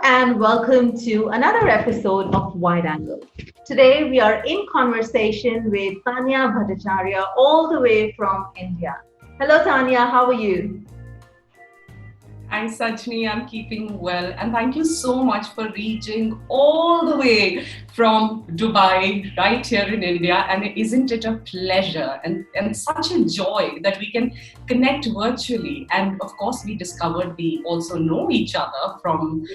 And welcome to another episode of Wide Angle. Today we are in conversation with Tanya Bhattacharya all the way from India. Hello Tanya, how are you? Hi Sajni, I'm keeping well, and thank you so much for reaching all the way from Dubai right here in India. And isn't it a pleasure and such a joy that we can connect virtually? And of course, we discovered we also know each other from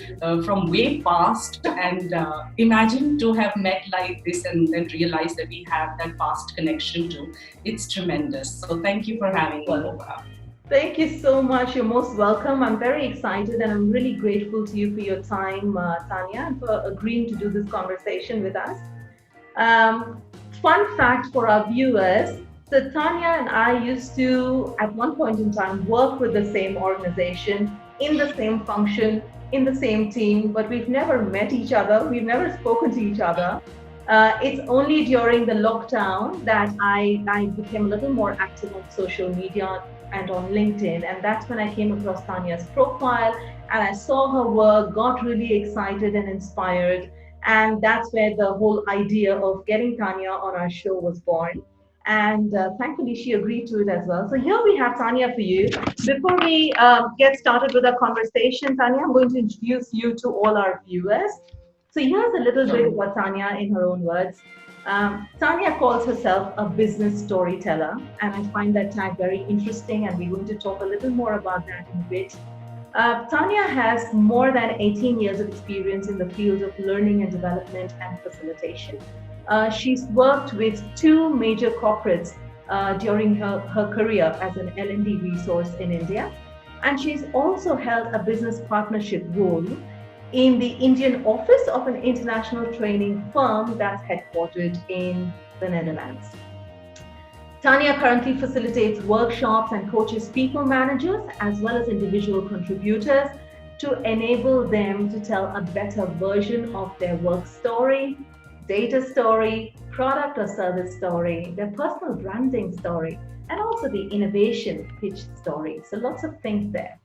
way past. And imagine to have met like this and then realize that we have that past connection too. It's tremendous. So thank you for having me over. Thank you so much. You're most welcome. I'm very excited and I'm really grateful to you for your time, Tanya, and for agreeing to do this conversation with us. Fun fact for our viewers. So Tanya and I used to, at one point in time, work with the same organization, in the same function, in the same team, but we've never met each other. We've never spoken to each other. It's only during the lockdown that I became a little more active on social media and on LinkedIn, and that's when I came across Tanya's profile and I saw her work, got really excited and inspired, and that's where the whole idea of getting Tanya on our show was born. And thankfully she agreed to it as well. So here we have Tanya for you. Before we get started with our conversation, Tanya, I'm going to introduce you to all our viewers. So here's a little bit about Tanya in her own words. Tanya calls herself a business storyteller, and I find that tag very interesting, and we're going to talk a little more about that in a bit. Tanya has more than 18 years of experience in the field of learning and development and facilitation. She's worked with two major corporates during her career as an L&D resource in India, and she's also held a business partnership role in the Indian office of an international training firm that's headquartered in the Netherlands. Tanya currently facilitates workshops and coaches people managers as well as individual contributors to enable them to tell a better version of their work story, data story, product or service story, their personal branding story, and also the innovation pitch story. So lots of things there.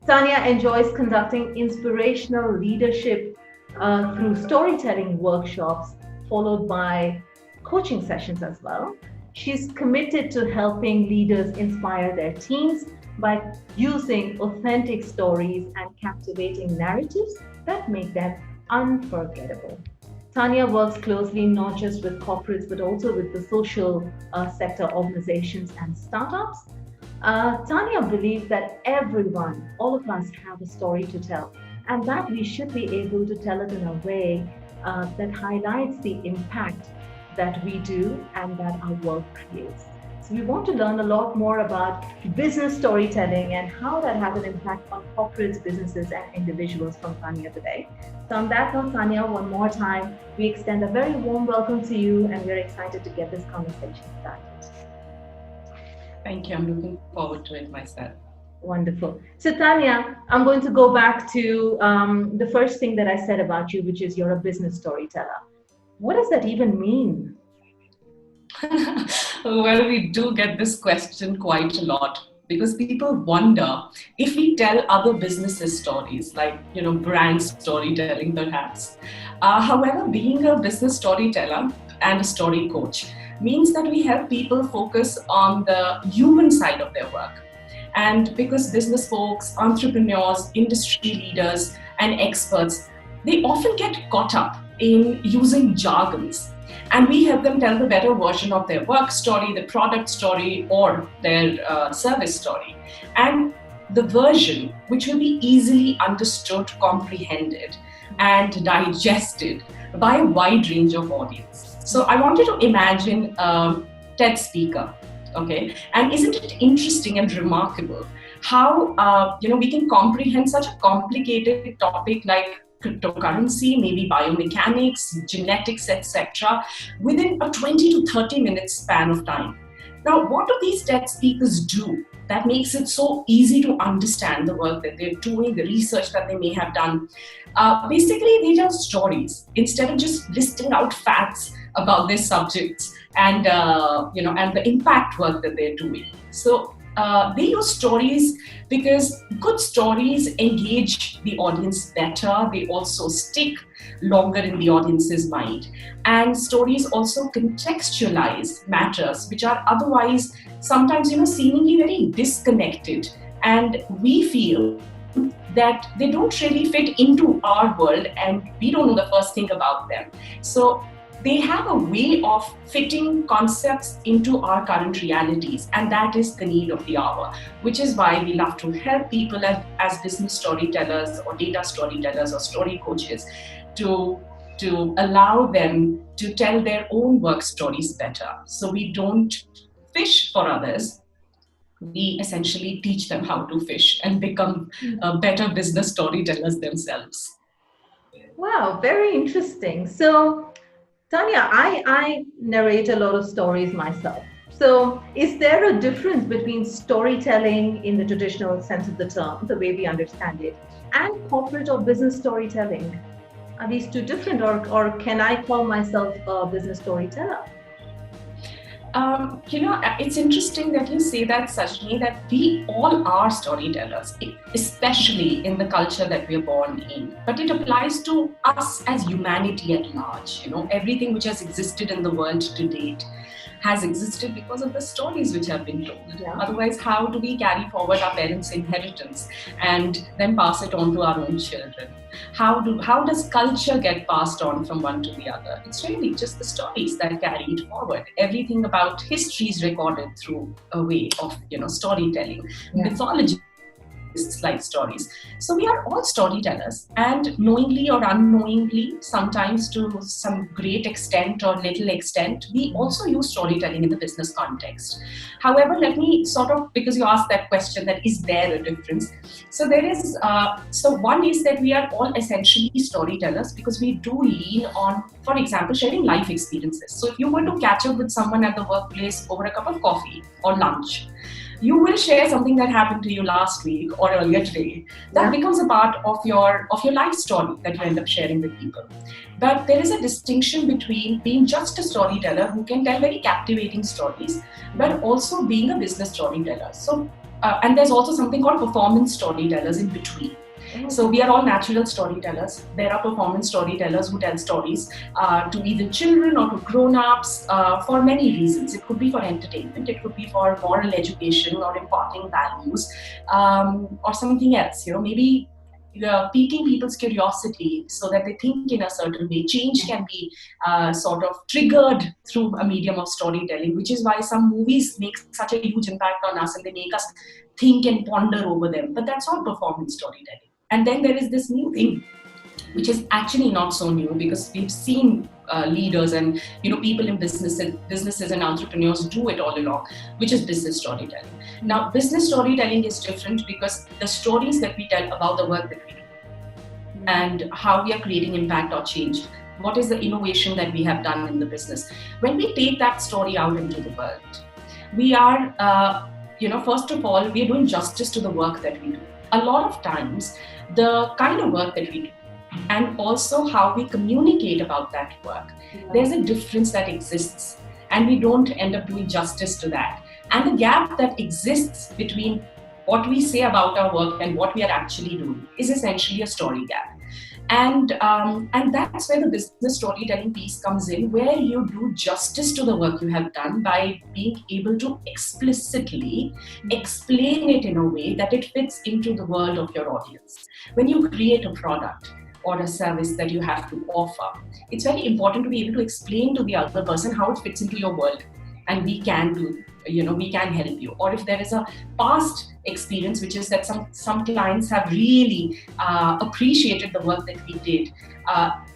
Tanya enjoys conducting inspirational leadership through storytelling workshops, followed by coaching sessions as well. She's committed to helping leaders inspire their teams by using authentic stories and captivating narratives that make them unforgettable. Tanya works closely not just with corporates, but also with the social sector organizations and startups. Tanya believes that everyone, all of us, have a story to tell, and that we should be able to tell it in a way that highlights the impact that we do and that our work creates. So we want to learn a lot more about business storytelling and how that has an impact on corporates, businesses, and individuals from Tanya today. So on that note, Tanya, one more time, we extend a very warm welcome to you, and we're excited to get this conversation started. Thank you. I'm looking forward to it myself. Wonderful. So Tanya, I'm going to go back to the first thing that I said about you, which is you're a business storyteller. What does that even mean? Well, we do get this question quite a lot because people wonder if we tell other businesses stories, like, brand storytelling perhaps. However, being a business storyteller and a story coach means that we help people focus on the human side of their work. And because business folks, entrepreneurs, industry leaders, and experts, they often get caught up in using jargons. And we help them tell the better version of their work story, the product story, or their service story. And the version which will be easily understood, comprehended, and digested by a wide range of audience. So I wanted to imagine a TED speaker, okay? And isn't it interesting and remarkable how we can comprehend such a complicated topic like cryptocurrency, maybe biomechanics, genetics, etc., within a 20 to 30 minute span of time. Now, what do these TED speakers do that makes it so easy to understand the work that they're doing, the research that they may have done? Basically, they tell stories instead of just listing out facts about their subjects and and the impact work that they're doing. So they use stories because good stories engage the audience better. They also stick longer in the audience's mind. And stories also contextualize matters which are otherwise sometimes, seemingly very disconnected. And we feel that they don't really fit into our world and we don't know the first thing about them. So they have a way of fitting concepts into our current realities, and that is the need of the hour, which is why we love to help people as business storytellers or data storytellers or story coaches to allow them to tell their own work stories better. So we don't fish for others. We essentially teach them how to fish and become better business storytellers themselves. Wow, very interesting. So, Tanya, I narrate a lot of stories myself. So, is there a difference between storytelling in the traditional sense of the term, the way we understand it, and corporate or business storytelling? Are these two different, or can I call myself a business storyteller? It's interesting that you say that, Sajni, that we all are storytellers, especially in the culture that we are born in. But it applies to us as humanity at large. Everything which has existed in the world to date has existed because of the stories which have been told. Yeah. Otherwise, how do we carry forward our parents' inheritance and then pass it on to our own children? How does culture get passed on from one to the other? It's really just the stories that carry it forward. Everything about history is recorded through a way of storytelling. Yeah. Mythology like stories. So we are all storytellers, and knowingly or unknowingly, sometimes to some great extent or little extent, we also use storytelling in the business context. However, let me because you asked that question, that is there a difference? So there is, one is that we are all essentially storytellers because we do lean on, for example, sharing life experiences. So if you were to catch up with someone at the workplace over a cup of coffee or lunch, you will share something that happened to you last week or earlier today. That becomes a part of your life story that you end up sharing with people. But there is a distinction between being just a storyteller who can tell very captivating stories, but also being a business storyteller. So, and there's also something called performance storytellers in between. So we are all natural storytellers. There are performance storytellers who tell stories to either children or to grown-ups for many reasons. It could be for entertainment, it could be for moral education or imparting values, or something else. Maybe piquing people's curiosity so that they think in a certain way. Change can be triggered through a medium of storytelling, which is why some movies make such a huge impact on us and they make us think and ponder over them. But that's all performance storytelling. And then there is this new thing, which is actually not so new because we've seen leaders and people in businesses and entrepreneurs do it all along, which is business storytelling. Now, business storytelling is different because the stories that we tell about the work that we do and how we are creating impact or change, what is the innovation that we have done in the business. When we take that story out into the world, we are, first of all, we are doing justice to the work that we do. A lot of times, the kind of work that we do and also how we communicate about that work, there's a difference that exists and we don't end up doing justice to that. And the gap that exists between what we say about our work and what we are actually doing is essentially a story gap. And that's where the business storytelling piece comes in, where you do justice to the work you have done by being able to explicitly explain it in a way that it fits into the world of your audience. When you create a product or a service that you have to offer, it's very important to be able to explain to the other person how it fits into your world. And we can do we can help you. Or if there is a past experience, which is that some clients have really appreciated the work that we did.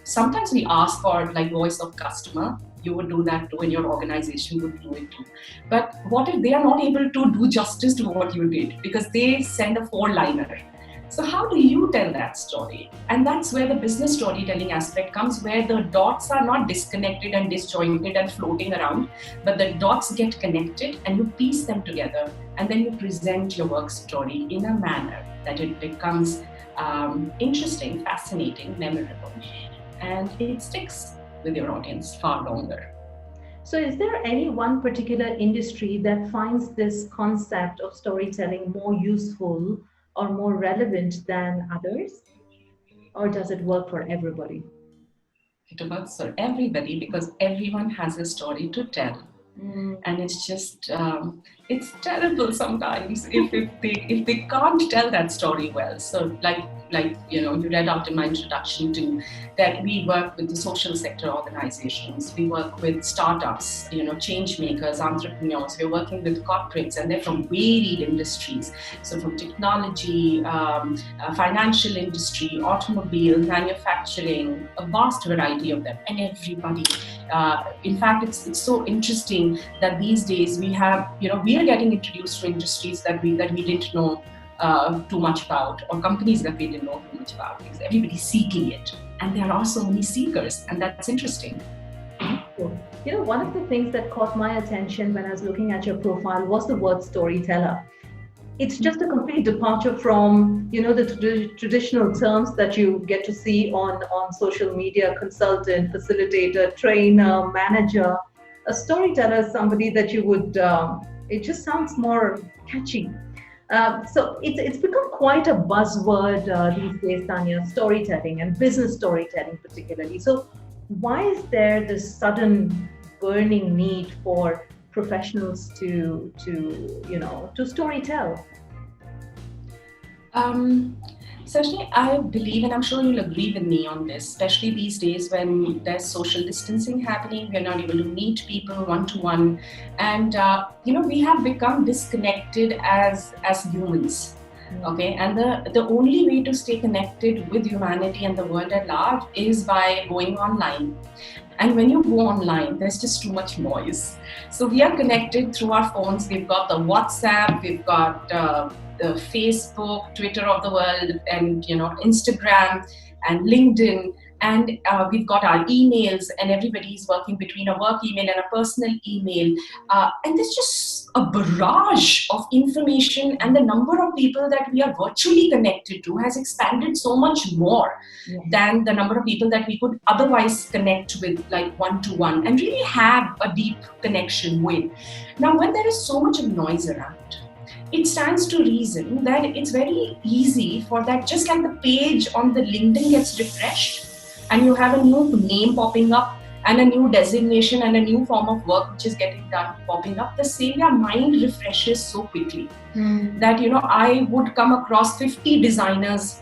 Sometimes we ask for like voice of customer. You would do that too, and your organization would do it too. But what if they are not able to do justice to what you did because they send a 4-liner? So how do you tell that story? And that's where the business storytelling aspect comes, where the dots are not disconnected and disjointed and floating around, but the dots get connected and you piece them together, and then you present your work story in a manner that it becomes interesting, fascinating, memorable, and it sticks with your audience far longer. So is there any one particular industry that finds this concept of storytelling more useful or more relevant than others? Or does it work for everybody? It works for everybody because everyone has a story to tell. And it's just it's terrible sometimes if they can't tell that story well. So like you read out in my introduction to that we work with the social sector organizations, we work with startups, change makers, entrepreneurs. We're working with corporates, and they're from varied industries. So from technology, financial industry, automobile, manufacturing, a vast variety of them, and everybody. In fact, it's so interesting that these days we have, we are getting introduced to industries that we didn't know too much about, or companies that we didn't know too much about, because everybody's seeking it, and there are so many seekers, and that's interesting. One of the things that caught my attention when I was looking at your profile was the word storyteller. It's just a complete departure from, the traditional terms that you get to see on social media: consultant, facilitator, trainer, manager. A storyteller is somebody that you would, it just sounds more catchy. So it's become quite a buzzword these days, Tanya, storytelling and business storytelling particularly. So why is there this sudden burning need for professionals to storytell? Certainly, I believe, and I'm sure you'll agree with me on this, especially these days when there's social distancing happening, we're not able to meet people one-to-one, and we have become disconnected as humans. Okay, and the only way to stay connected with humanity and the world at large is by going online. And when you go online, there's just too much noise. So we are connected through our phones. We've got the WhatsApp, we've got the Facebook, Twitter of the world, and Instagram and LinkedIn, and we've got our emails, and everybody's working between a work email and a personal email, and there's just a barrage of information, and the number of people that we are virtually connected to has expanded so much more than the number of people that we could otherwise connect with, like one-to-one, and really have a deep connection with. Now, when there is so much of noise around, it stands to reason that it's very easy for that, just like the page on the LinkedIn gets refreshed and you have a new name popping up and a new designation and a new form of work which is getting done popping up, the same your mind refreshes so quickly that I would come across 50 designers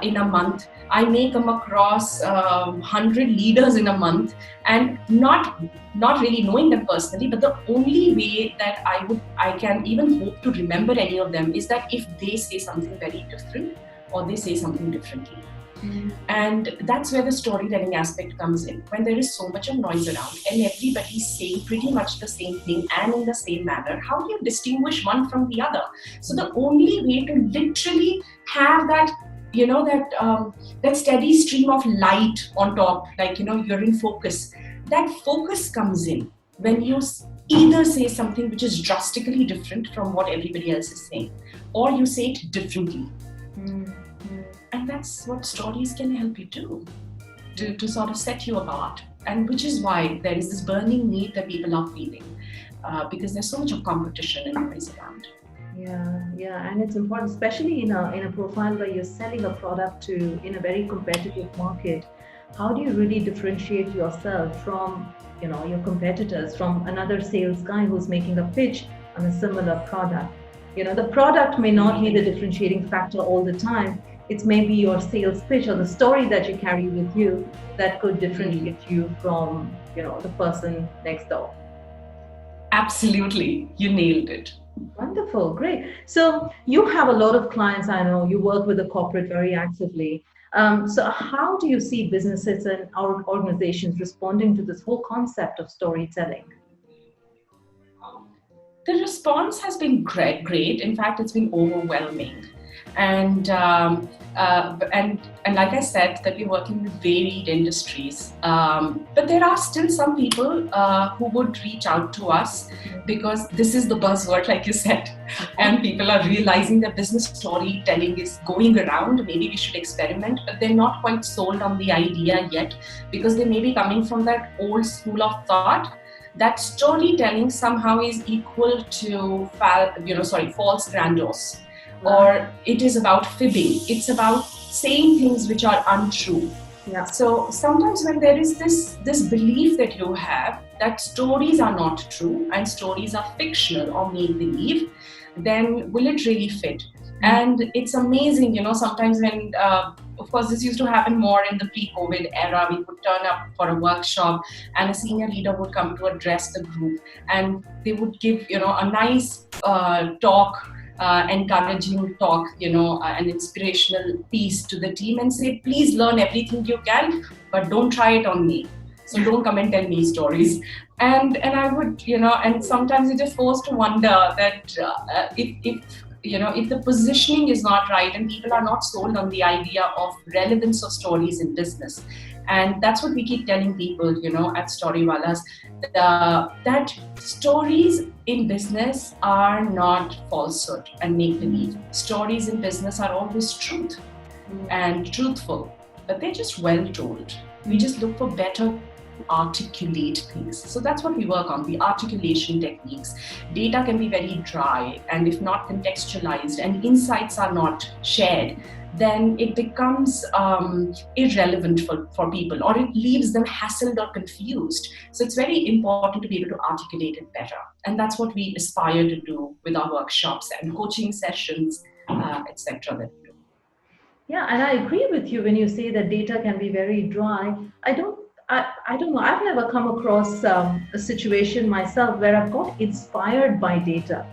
in a month. I may come across 100 leaders in a month, and not really knowing them personally, but the only way that I can even hope to remember any of them is that if they say something very different or they say something differently. And that's where the storytelling aspect comes in. When there is so much of noise around and everybody's saying pretty much the same thing and in the same manner, how do you distinguish one from the other? So the only way to literally have that that steady stream of light on top, like you're in focus, that focus comes in when you either say something which is drastically different from what everybody else is saying, or you say it differently. And that's what stories can help you do, to sort of set you apart. And which is why there is this burning need that people are feeling, because there's so much of competition and noise around. Yeah, and it's important, especially in a profile where you're selling a product in a very competitive market. How do you really differentiate yourself from your competitors, from another sales guy who's making a pitch on a similar product? The product may not be the differentiating factor all the time. It's maybe your sales pitch or the story that you carry with you that could differentiate you from the person next door. Absolutely, you nailed it. Wonderful, great. So you have a lot of clients, I know. You work with the corporate very actively. So how do you see businesses and our organizations responding to this whole concept of storytelling? The response has been great. In fact, it's been overwhelming. And like I said, that we're working with varied industries. But there are still some people who would reach out to us because this is the buzzword, like you said, and people are realizing that business storytelling is going around. Maybe we should experiment, but they're not quite sold on the idea yet because they may be coming from that old school of thought that storytelling somehow is equal to false grandiose, or it is about fibbing. It's about saying things which are untrue. Yeah. So sometimes when there is this belief that you have that stories are not true and stories are fictional or make believe, then will it really fit? And it's amazing, sometimes when, of course, this used to happen more in the pre-COVID era. We would turn up for a workshop and a senior leader would come to address the group and they would give, a nice talk, encouraging talk, an inspirational piece to the team and say, please learn everything you can, but don't try it on me. So don't come and tell me stories. And I would, and sometimes it is forced to wonder that if the positioning is not right and people are not sold on the idea of relevance of stories in business. And that's what we keep telling people, at Storywalas, that stories in business are not falsehood and make-believe. Stories in business are always truth and truthful, but they're just well told. We just look for better articulate things. So that's what we work on, the articulation techniques. Data can be very dry, and if not contextualized and insights are not shared, then it becomes irrelevant for people, or it leaves them hassled or confused. So it's very important to be able to articulate it better. And that's what we aspire to do with our workshops and coaching sessions, etc. that we do. Yeah, and I agree with you when you say that data can be very dry. I don't know. I've never come across a situation myself where I've got inspired by data.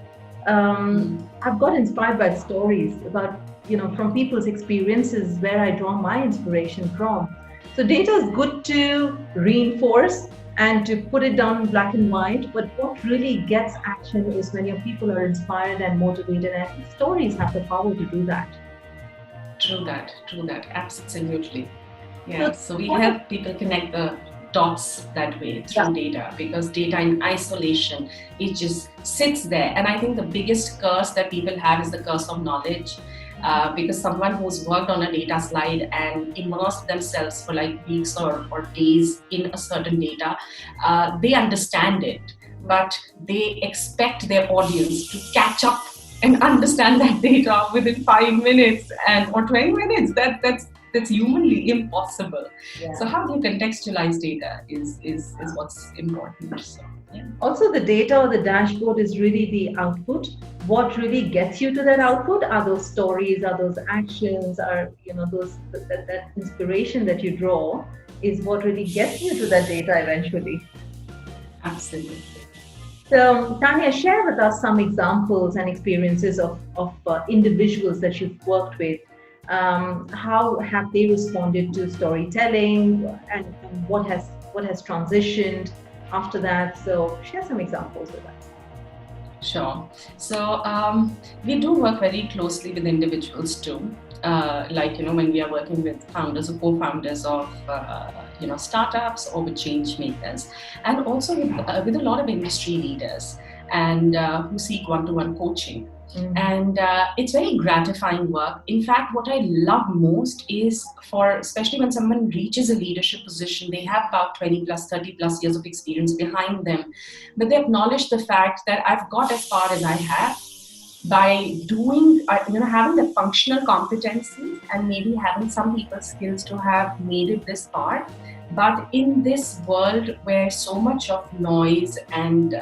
I've got inspired by stories about, from people's experiences where I draw my inspiration from. So data is good to reinforce and to put it down in black and white. But what really gets action is when your people are inspired and motivated. And I think stories have the power to do that. True that, absolutely. Yeah, so we help people connect the dots that way through data, because data in isolation, it just sits there. And I think the biggest curse that people have is the curse of knowledge. Because someone who's worked on a data slide and immersed themselves for like weeks or days in a certain data, they understand it, but they expect their audience to catch up and understand that data within 5 minutes or 20 minutes. That's humanly impossible. Yeah. So how do you contextualize data is what's important. So, yeah. Also, the data or the dashboard is really the output. What really gets you to that output are those stories, are those actions, are that inspiration that you draw is what really gets you to that data eventually. Absolutely. So, Tanya, share with us some examples and experiences of individuals that you've worked with. How have they responded to storytelling, and what has transitioned after that? So share some examples with us. Sure. So we do work very closely with individuals too. When we are working with founders or co-founders of startups or with change makers, and also with a lot of industry leaders and who seek one-to-one coaching. Mm-hmm. And it's very gratifying work. In fact, what I love most is especially when someone reaches a leadership position, they have about 20 plus, 30 plus years of experience behind them, but they acknowledge the fact that I've got as far as I have by doing, having the functional competencies and maybe having some people's skills to have made it this far. But in this world where so much of noise and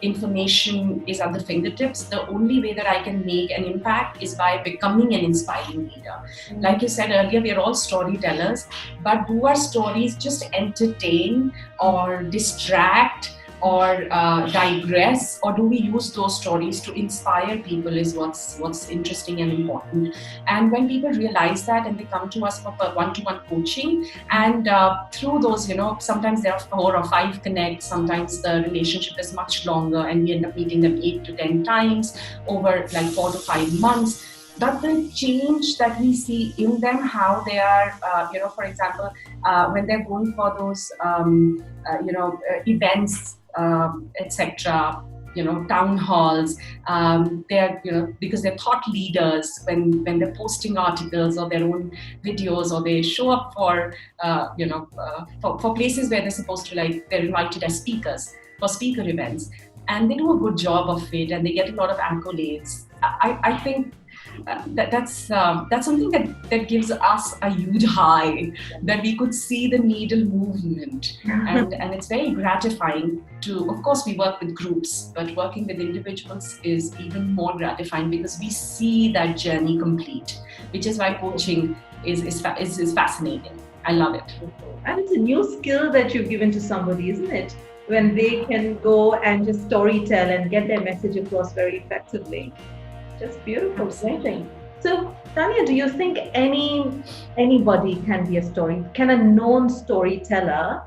information is at the fingertips, the only way that I can make an impact is by becoming an inspiring leader. Mm-hmm. Like you said earlier, we are all storytellers, but do our stories just entertain or distract or digress, or do we use those stories to inspire people is what's interesting and important. And when people realize that and they come to us for one-to-one coaching, and through those, sometimes there are 4 or 5 connects, sometimes the relationship is much longer and we end up meeting them 8 to 10 times over like 4 to 5 months. But the change that we see in them, how they are, for example, when they're going for those, events, etc., town halls, they're, because they're thought leaders when they're posting articles or their own videos, or they show up for, for places where they're supposed to, like, they're invited as speakers for speaker events, and they do a good job of it, and they get a lot of accolades. I think that's something that gives us a huge high, that we could see the needle movement, and it's very gratifying to, of course, we work with groups, but working with individuals is even more gratifying because we see that journey complete, which is why coaching is fascinating. I love it. And it's a new skill that you've given to somebody, isn't it? When they can go and just story tell and get their message across very effectively. Just beautiful, amazing. So, Tanya, do you think anybody can be a story? Can a known storyteller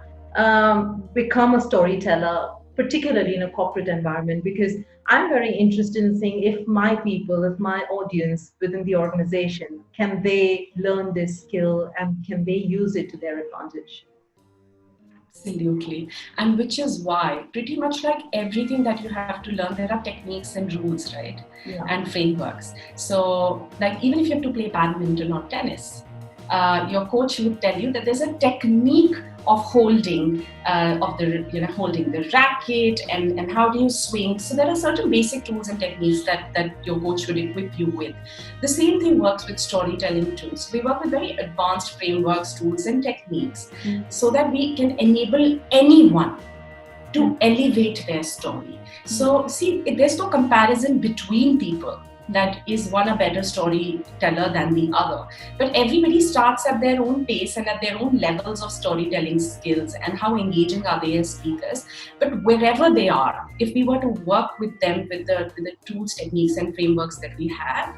become a storyteller, particularly in a corporate environment? Because I'm very interested in seeing if my people, if my audience within the organization, can they learn this skill and can they use it to their advantage? Absolutely. And which is why, pretty much like everything that you have to learn, there are techniques and rules, right? Yeah. And frameworks. So, like, even if you have to play badminton or tennis, your coach would tell you that there's a technique of holding holding the racket, and how do you swing. So there are certain basic tools and techniques that your coach would equip you with. The same thing works with storytelling tools. We work with very advanced frameworks, tools and techniques, so that we can enable anyone to elevate their story. So see, there's no comparison between people that is one a better storyteller than the other. But everybody starts at their own pace and at their own levels of storytelling skills and how engaging are they as speakers. But wherever they are, if we were to work with them with the tools, techniques and frameworks that we have,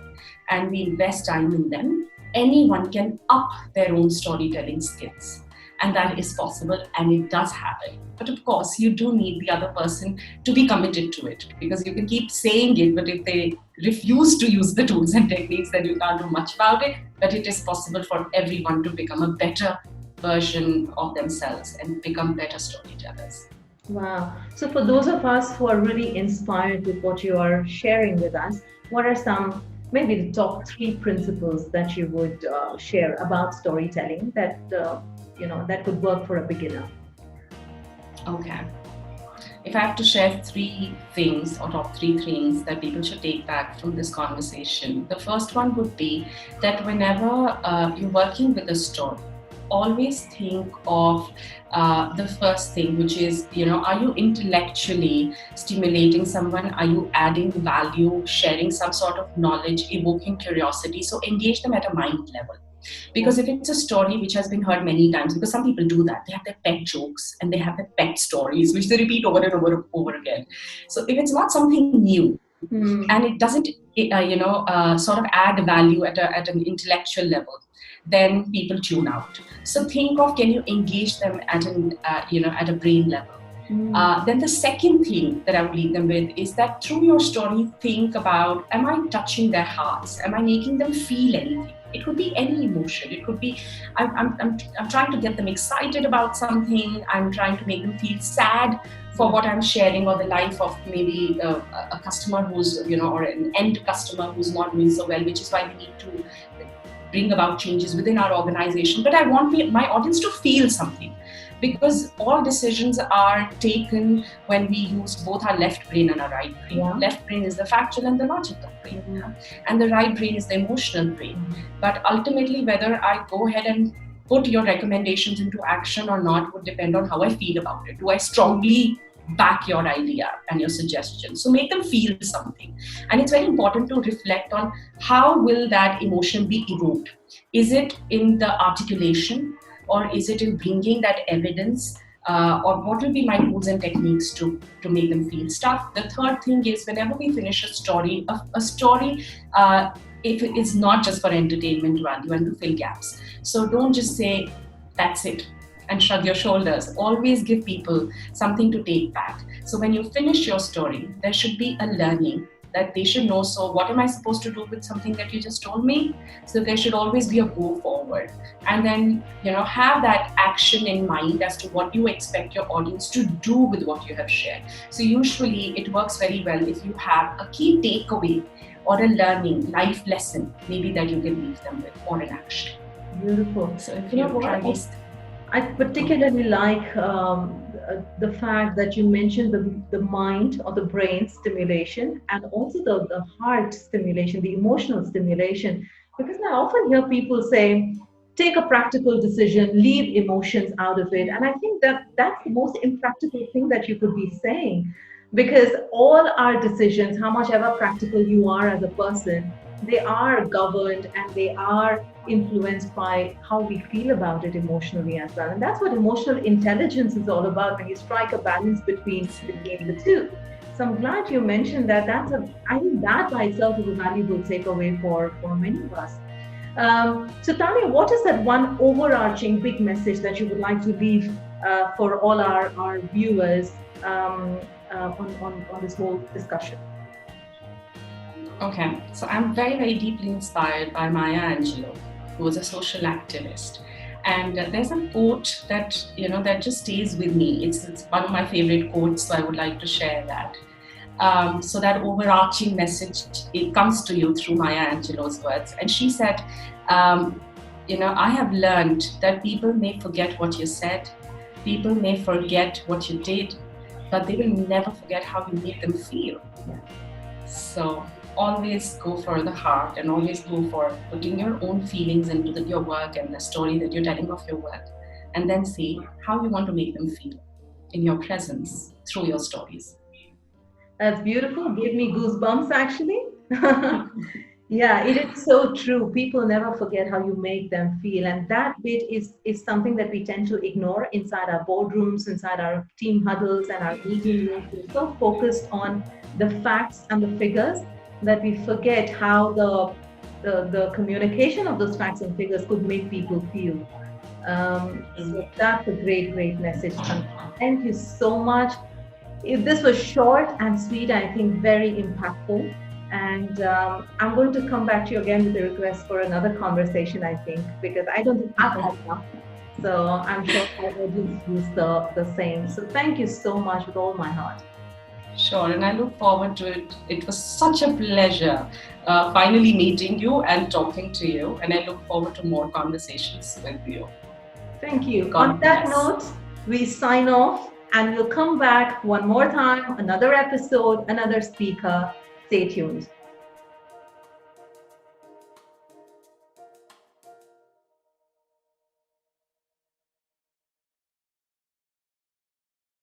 and we invest time in them, anyone can up their own storytelling skills. And that is possible, and it does happen. But of course, you do need the other person to be committed to it, because you can keep saying it, but if they refuse to use the tools and techniques, then you can't do much about it. But it is possible for everyone to become a better version of themselves and become better storytellers. Wow. So for those of us who are really inspired with what you are sharing with us, what are some, maybe the top 3 principles that you would share about storytelling that that could work for a beginner? Okay. If I have to share 3 things, or top 3 things that people should take back from this conversation, the first one would be that whenever you're working with a story, always think of the first thing, which is, are you intellectually stimulating someone? Are you adding value, sharing some sort of knowledge, evoking curiosity? So engage them at a mind level. Because if it's a story which has been heard many times, because some people do that, they have their pet jokes and they have their pet stories, which they repeat over and over again. So if it's not something new, and it doesn't, sort of add value at an intellectual level, then people tune out. So think of, can you engage them at at a brain level? Then the second thing that I would leave them with is that through your story, think about, am I touching their hearts? Am I making them feel anything? It could be any emotion. It could be, I'm trying to get them excited about something. I'm trying to make them feel sad for what I'm sharing, or the life of maybe a customer who's, or an end customer who's not doing so well, which is why we need to bring about changes within our organization. But I want my audience to feel something, because all decisions are taken when we use both our left brain and our right brain. Yeah. Left brain is the factual and the logical brain, and the right brain is the emotional brain. But ultimately, whether I go ahead and put your recommendations into action or not would depend on how I feel about it. Do I strongly back your idea and your suggestion? So make them feel something. And it's very important to reflect on how will that emotion be evoked. Is it in the articulation, or is it in bringing that evidence or what will be my tools and techniques to make them feel stuff. The third thing is whenever we finish a story, a story, if it's not just for entertainment value and to fill gaps. So don't just say that's it and shrug your shoulders. Always give people something to take back. So when you finish your story, there should be a learning that they should know. So what am I supposed to do with something that you just told me? So there should always be a go forward. And then, have that action in mind as to what you expect your audience to do with what you have shared. So usually it works very well if you have a key takeaway or a learning life lesson, maybe that you can leave them with, or an action. Beautiful. So if you try these, I particularly like the fact that you mentioned the mind or the brain stimulation, and also the heart stimulation, the emotional stimulation. Because I often hear people say, take a practical decision, leave emotions out of it. And I think that that's the most impractical thing that you could be saying. Because all our decisions, how much ever practical you are as a person, they are governed and they are influenced by how we feel about it emotionally as well. And that's what emotional intelligence is all about, when you strike a balance between the two. So I'm glad you mentioned that. I think that by itself is a valuable takeaway for many of us. So Tanya, what is that one overarching big message that you would like to leave for all our viewers on this whole discussion? Okay, so I'm very, very deeply inspired by Maya Angelou, who was a social activist. And there's a quote that, that just stays with me. It's one of my favorite quotes, so I would like to share that. So that overarching message, it comes to you through Maya Angelou's words. And she said, I have learned that people may forget what you said, people may forget what you did, but they will never forget how you made them feel. So always go for the heart, and always go for putting your own feelings into your work and the story that you're telling of your work, and then see how you want to make them feel in your presence through your stories. That's beautiful. Gave me goosebumps actually. Yeah, it is so true. People never forget how you make them feel. And that bit is something that we tend to ignore inside our boardrooms, inside our team huddles and our meeting rooms. We're so focused on the facts and the figures that we forget how the communication of those facts and figures could make people feel. So that's a great message. Thank you so much. This was short and sweet, I think very impactful. And I'm going to come back to you again with a request for another conversation, I think, because I don't think I've had enough. So I'm sure our audience feels the same. So thank you so much with all my heart. Sure, and I look forward to it. It was such a pleasure finally meeting you and talking to you, and I look forward to more conversations with you. Thank you. On that note, we sign off, and we'll come back one more time, another episode, another speaker. Stay tuned.